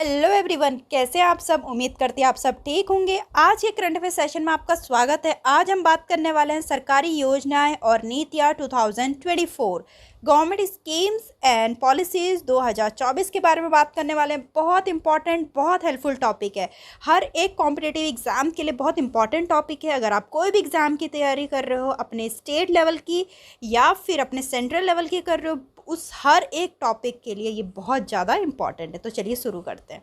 Hello everyone, कैसे आप सब। उम्मीद करती हैं आप सब ठीक होंगे। आज के करंट अफेयर सेशन में आपका स्वागत है। आज हम बात करने वाले हैं सरकारी योजनाएं और नीतियां 2024 गवर्नमेंट स्कीम्स एंड पॉलिसीज़ 2024 के बारे में बात करने वाले हैं। बहुत इंपॉर्टेंट, बहुत हेल्पफुल टॉपिक है। हर एक कॉम्पिटिटिव एग्ज़ाम के लिए बहुत इंपॉर्टेंट टॉपिक है। अगर आप कोई भी एग्ज़ाम की तैयारी कर रहे हो, अपने स्टेट लेवल की या फिर अपने सेंट्रल लेवल की कर रहे हो, उस हर एक टॉपिक के लिए ये बहुत ज़्यादा इंपॉर्टेंट है। तो चलिए शुरू करते हैं।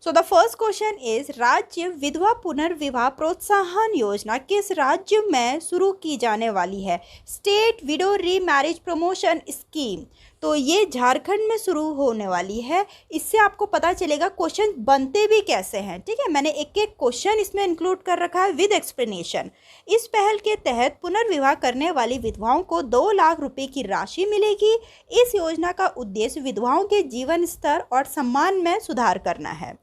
So the first question is, राज्य विधवा पुनर्विवाह प्रोत्साहन योजना किस राज्य में शुरू की जाने वाली है? स्टेट विडो री मैरिज प्रमोशन स्कीम। तो ये झारखंड में शुरू होने वाली है। इससे आपको पता चलेगा क्वेश्चन बनते भी कैसे हैं। ठीक है, मैंने एक एक क्वेश्चन इसमें इंक्लूड कर रखा है विद एक्सप्लेनेशन। इस पहल के तहत पुनर्विवाह करने वाली विधवाओं को 2 लाख रुपए की राशि मिलेगी। इस योजना का उद्देश्य विधवाओं के जीवन स्तर और सम्मान में सुधार करना है।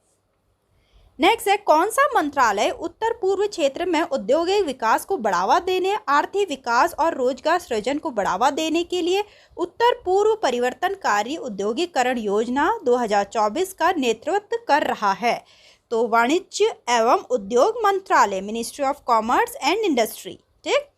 नेक्स्ट है, कौन सा मंत्रालय उत्तर पूर्व क्षेत्र में औद्योगिक विकास को बढ़ावा देने, आर्थिक विकास और रोजगार सृजन को बढ़ावा देने के लिए उत्तर पूर्व परिवर्तनकारी औद्योगिकरण योजना 2024 का नेतृत्व कर रहा है? तो वाणिज्य एवं उद्योग मंत्रालय, ministry of commerce and industry. ठीक।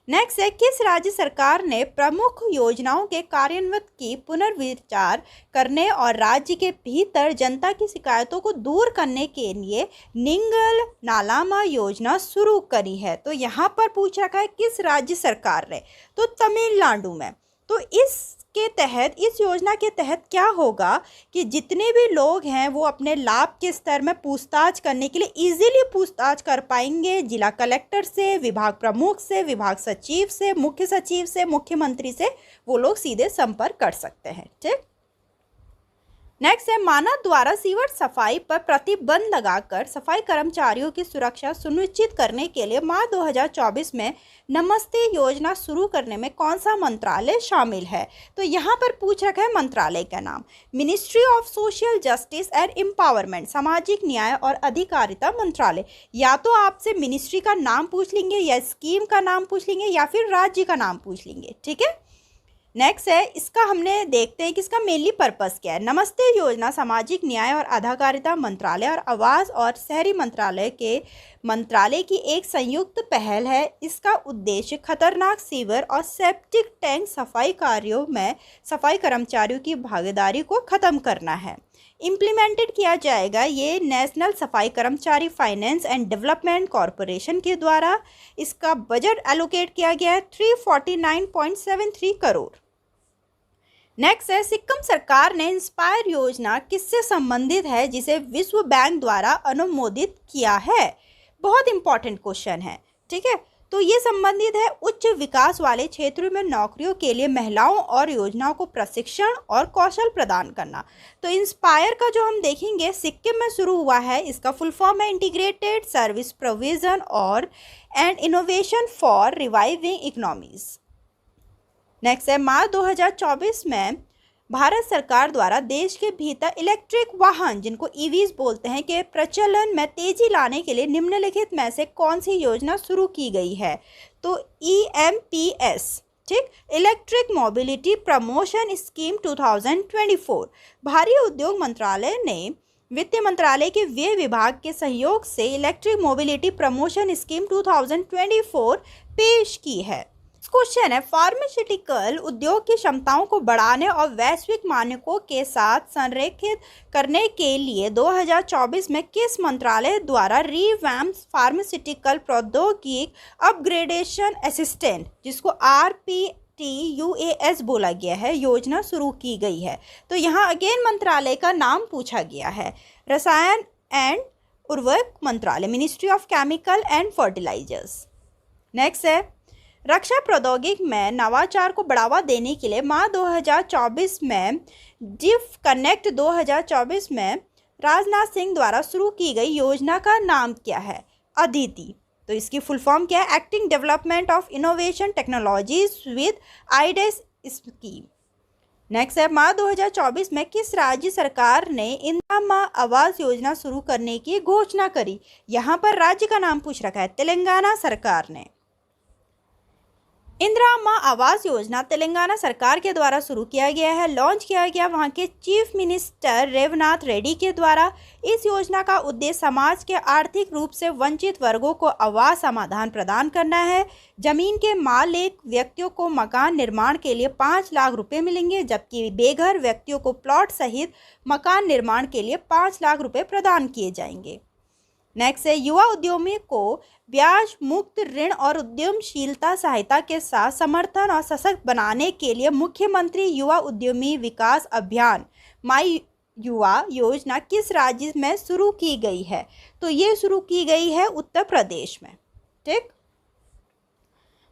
नेक्स्ट है, किस राज्य सरकार ने प्रमुख योजनाओं के कार्यान्वयन की पुनर्विचार करने और राज्य के भीतर जनता की शिकायतों को दूर करने के लिए निंगल नालामा योजना शुरू करी है? तो यहाँ पर पूछ रखा है किस राज्य सरकार ने, तो तमिलनाडु में। तो इसके तहत, इस योजना के तहत क्या होगा कि जितने भी लोग हैं वो अपने लाभ के स्तर में पूछताछ करने के लिए इजीली पूछताछ कर पाएंगे। जिला कलेक्टर से, विभाग प्रमुख से, विभाग सचिव से, मुख्य सचिव से, मुख्यमंत्री से वो लोग सीधे संपर्क कर सकते हैं। ठीक। नेक्स्ट है, मानव द्वारा सीवर सफाई पर प्रतिबंध लगाकर सफाई कर्मचारियों की सुरक्षा सुनिश्चित करने के लिए मार्च 2024 में नमस्ते योजना शुरू करने में कौन सा मंत्रालय शामिल है? तो यहाँ पर पूछ रखा है मंत्रालय का नाम, ministry of social justice and empowerment, सामाजिक न्याय और अधिकारिता मंत्रालय। या तो आपसे मिनिस्ट्री का नाम पूछ लेंगे, या स्कीम का नाम पूछ लेंगे, या फिर राज्य का नाम पूछ लेंगे। ठीक है। नेक्स्ट है, इसका हमने देखते हैं कि इसका मेनली पर्पस क्या है। नमस्ते योजना सामाजिक न्याय और अधिकारिता मंत्रालय और आवास और शहरी मंत्रालय की एक संयुक्त पहल है। इसका उद्देश्य खतरनाक सीवर और सेप्टिक टैंक सफाई कार्यों में सफाई कर्मचारियों की भागीदारी को खत्म करना है। इम्प्लीमेंटेड किया जाएगा ये नेशनल सफाई कर्मचारी फाइनेंस एंड डेवलपमेंट कॉरपोरेशन के द्वारा। इसका बजट एलोकेट किया गया है 349.73 करोड़। नेक्स्ट है, सिक्किम सरकार ने इंस्पायर योजना किससे संबंधित है जिसे विश्व बैंक द्वारा अनुमोदित किया है? बहुत इंपॉर्टेंट क्वेश्चन है। ठीक है, तो ये संबंधित है उच्च विकास वाले क्षेत्रों में नौकरियों के लिए महिलाओं और योजनाओं को प्रशिक्षण और कौशल प्रदान करना। तो इंस्पायर का जो हम देखेंगे सिक्किम में शुरू हुआ है। इसका फुल फॉर्म है इंटीग्रेटेड सर्विस प्रोविजन और and innovation for reviving economies. Next है, मार्च 2024 में भारत सरकार द्वारा देश के भीतर इलेक्ट्रिक वाहन, जिनको ईवीज बोलते हैं, के प्रचलन में तेजी लाने के लिए निम्नलिखित में से कौन सी योजना शुरू की गई है? तो EMPS, ठीक, इलेक्ट्रिक मोबिलिटी प्रमोशन स्कीम 2024। भारी उद्योग मंत्रालय ने वित्त मंत्रालय के व्यय विभाग के सहयोग से इलेक्ट्रिक मोबिलिटी प्रमोशन स्कीम 2024 पेश की है। क्वेश्चन है, फार्मास्यूटिकल उद्योग की क्षमताओं को बढ़ाने और वैश्विक मानकों के साथ संरेखित करने के लिए 2024 में किस मंत्रालय द्वारा रिवैम्प फार्मास्यूटिकल प्रौद्योगिकी अपग्रेडेशन असिस्टेंट, जिसको RPTUAS बोला गया है, योजना शुरू की गई है? तो यहाँ अगेन मंत्रालय का नाम पूछा गया है, रसायन एंड उर्वरक मंत्रालय, ministry of chemical and fertilizers. Next है, रक्षा प्रौद्योगिकी में नवाचार को बढ़ावा देने के लिए मार्च 2024 में डिफ कनेक्ट 2024 में राजनाथ सिंह द्वारा शुरू की गई योजना का नाम क्या है? अदिति। तो इसकी फुल फॉर्म क्या है? Acting development of innovation technologies with ideas scheme. Next है, मार्च 2024 में किस राज्य सरकार ने इंदिरा माँ आवास योजना शुरू करने की घोषणा करी? यहाँ पर राज्य का नाम पूछ रखा है, तेलंगाना सरकार ने। इंदिरा आवास योजना तेलंगाना सरकार के द्वारा शुरू किया गया है, लॉन्च किया गया वहां के चीफ मिनिस्टर रेवनाथ रेड्डी के द्वारा। इस योजना का उद्देश्य समाज के आर्थिक रूप से वंचित वर्गों को आवास समाधान प्रदान करना है। जमीन के मालिक व्यक्तियों को मकान निर्माण के लिए 5 लाख रुपए मिलेंगे, जबकि बेघर व्यक्तियों को प्लॉट सहित मकान निर्माण के लिए 5 लाख रुपए प्रदान किए जाएंगे। नेक्स्ट है, युवा उद्यमी को ब्याज मुक्त ऋण और उद्यमशीलता सहायता के साथ समर्थन और सशक्त बनाने के लिए मुख्यमंत्री युवा उद्यमी विकास अभियान माई युवा योजना किस राज्य में शुरू की गई है? तो ये शुरू की गई है उत्तर प्रदेश में। ठीक,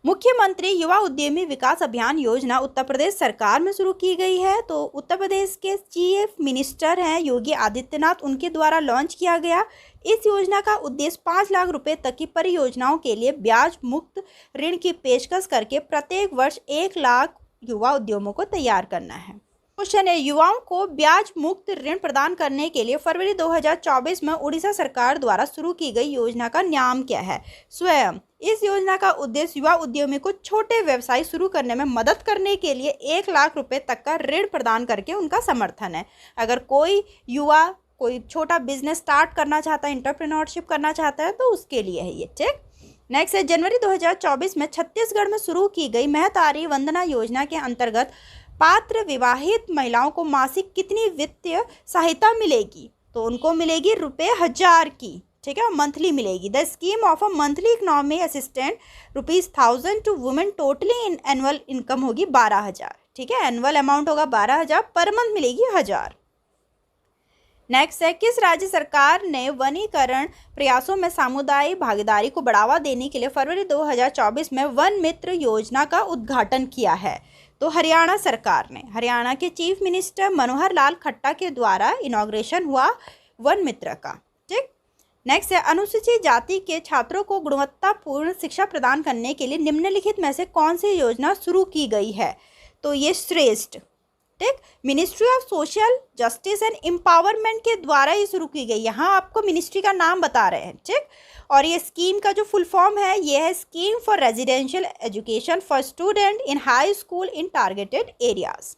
मुख्यमंत्री युवा उद्यमी विकास अभियान योजना उत्तर प्रदेश सरकार में शुरू की गई है। तो उत्तर प्रदेश के चीफ मिनिस्टर हैं योगी आदित्यनाथ, उनके द्वारा लॉन्च किया गया। इस योजना का उद्देश्य 5 लाख रुपए तक की परियोजनाओं के लिए ब्याज मुक्त ऋण की पेशकश करके प्रत्येक वर्ष 1 लाख युवा उद्यमों को तैयार करना है। क्वेश्चन है, युवाओं को ब्याज मुक्त ऋण प्रदान करने के लिए फरवरी 2024 में उड़ीसा सरकार द्वारा शुरू की गई योजना का नाम क्या है? स्वयं। इस योजना का उद्देश्य युवा उद्यमी को छोटे व्यवसाय शुरू करने में मदद करने के लिए 1 लाख रुपए तक का ऋण प्रदान करके उनका समर्थन है। अगर कोई युवा कोई छोटा बिजनेस स्टार्ट करना चाहता है, एंटरप्रेन्योरशिप करना चाहता है, तो उसके लिए है ये। ठीक, नेक्स्ट है, जनवरी 2024 में छत्तीसगढ़ में शुरू की गई महतारी वंदना योजना के अंतर्गत पात्र विवाहित महिलाओं को मासिक कितनी वित्तीय सहायता मिलेगी? तो उनको मिलेगी ₹1000 की। ठीक है, मंथली मिलेगी। The scheme of a monthly economy assistant ₹1000 to women, totally in annual income होगी 12,000। ठीक है, एनुअल अमाउंट होगा 12,000, पर मंथ मिलेगी 1000। नेक्स्ट है, किस राज्य सरकार ने वनीकरण प्रयासों में सामुदायिक भागीदारी को बढ़ावा देने के लिए फरवरी 2024 में वन मित्र योजना का उद्घाटन किया है? तो हरियाणा सरकार ने। हरियाणा के चीफ मिनिस्टर मनोहर लाल खट्टर के द्वारा इनॉग्रेशन हुआ वन मित्र का। ठीक, नेक्स्ट है, अनुसूचित जाति के छात्रों को गुणवत्तापूर्ण शिक्षा प्रदान करने के लिए निम्नलिखित में से कौन सी योजना शुरू की गई है? तो ये श्रेष्ठ। ठीक, ministry of social justice and empowerment के द्वारा ये शुरू की गई। यहाँ आपको मिनिस्ट्री का नाम बता रहे हैं। ठीक, और ये स्कीम का जो फुल फॉर्म है ये है scheme for residential education for student in high school in targeted areas.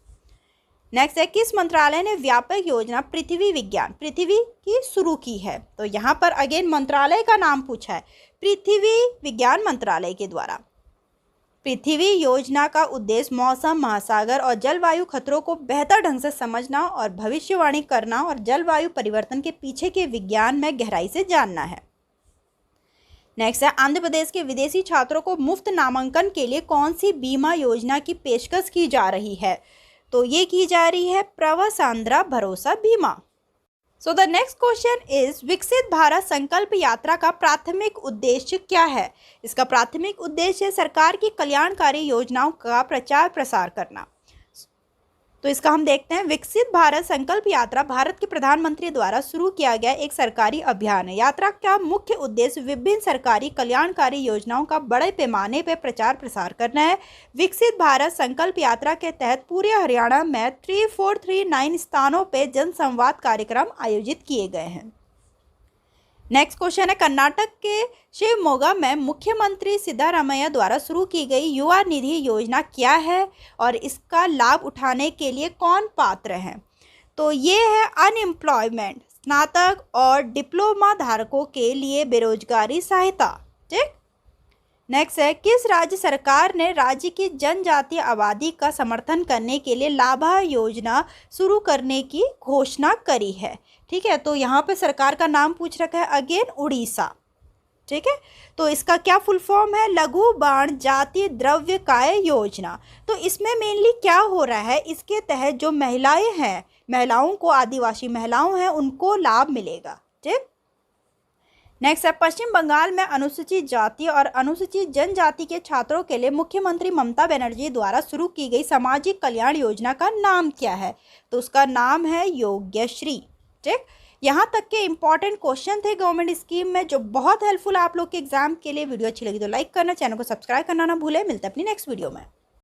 Next है, किस मंत्रालय ने व्यापक योजना पृथ्वी विज्ञान पृथ्वी की शुरू की है? तो यहाँ पर अगेन मंत्रालय का नाम पूछा है, पृथ्वी विज्ञान मंत्रालय के द्वारा। पृथ्वी योजना का उद्देश्य मौसम, महासागर और जलवायु खतरों को बेहतर ढंग से समझना और भविष्यवाणी करना और जलवायु परिवर्तन के पीछे के विज्ञान में गहराई से जानना है। नेक्स्ट है, आंध्र प्रदेश के विदेशी छात्रों को मुफ्त नामांकन के लिए कौन सी बीमा योजना की पेशकश की जा रही है? तो ये की जा रही है प्रवास आंध्रा भरोसा बीमा। So the next question is, विकसित भारत संकल्प यात्रा का प्राथमिक उद्देश्य क्या है? इसका प्राथमिक उद्देश्य सरकार की कल्याणकारी योजनाओं का प्रचार प्रसार करना। तो इसका हम देखते हैं, विकसित भारत संकल्प यात्रा भारत के प्रधानमंत्री द्वारा शुरू किया गया एक सरकारी अभियान है। यात्रा का मुख्य उद्देश्य विभिन्न सरकारी कल्याणकारी योजनाओं का बड़े पैमाने पर प्रचार प्रसार करना है। विकसित भारत संकल्प यात्रा के तहत पूरे हरियाणा में 3439 स्थानों पर जनसंवाद कार्यक्रम आयोजित किए गए हैं। नेक्स्ट क्वेश्चन है, कर्नाटक के शिवमोगा में मुख्यमंत्री सिद्धारमैया द्वारा शुरू की गई युवा निधि योजना क्या है और इसका लाभ उठाने के लिए कौन पात्र हैं? तो ये है अनएम्प्लॉयमेंट, स्नातक और डिप्लोमा धारकों के लिए बेरोजगारी सहायता। ठीक, नेक्स्ट है, किस राज्य सरकार ने राज्य की जनजातीय आबादी का समर्थन करने के लिए लाभा योजना शुरू करने की घोषणा करी है? ठीक है, तो यहाँ पे सरकार का नाम पूछ रखा है अगेन उड़ीसा। ठीक है, तो इसका क्या फुल फॉर्म है? लघु बाण जातीय द्रव्य काय योजना। तो इसमें मेनली क्या हो रहा है, इसके तहत जो महिलाएं हैं, महिलाओं को, आदिवासी महिलाओं हैं, उनको लाभ मिलेगा। ठीक, नेक्स्ट है, पश्चिम बंगाल में अनुसूचित जाति और अनुसूचित जनजाति के छात्रों के लिए मुख्यमंत्री ममता बनर्जी द्वारा शुरू की गई सामाजिक कल्याण योजना का नाम क्या है? तो उसका नाम है योग्यश्री। ठीक, यहाँ तक के इंपॉर्टेंट क्वेश्चन थे गवर्नमेंट स्कीम में जो बहुत हेल्पफुल आप लोग के एग्जाम के लिए। वीडियो अच्छी लगी तो लाइक करना, चैनल को सब्सक्राइब करना ना भूलें। मिलते हैं अपनी नेक्स्ट वीडियो में।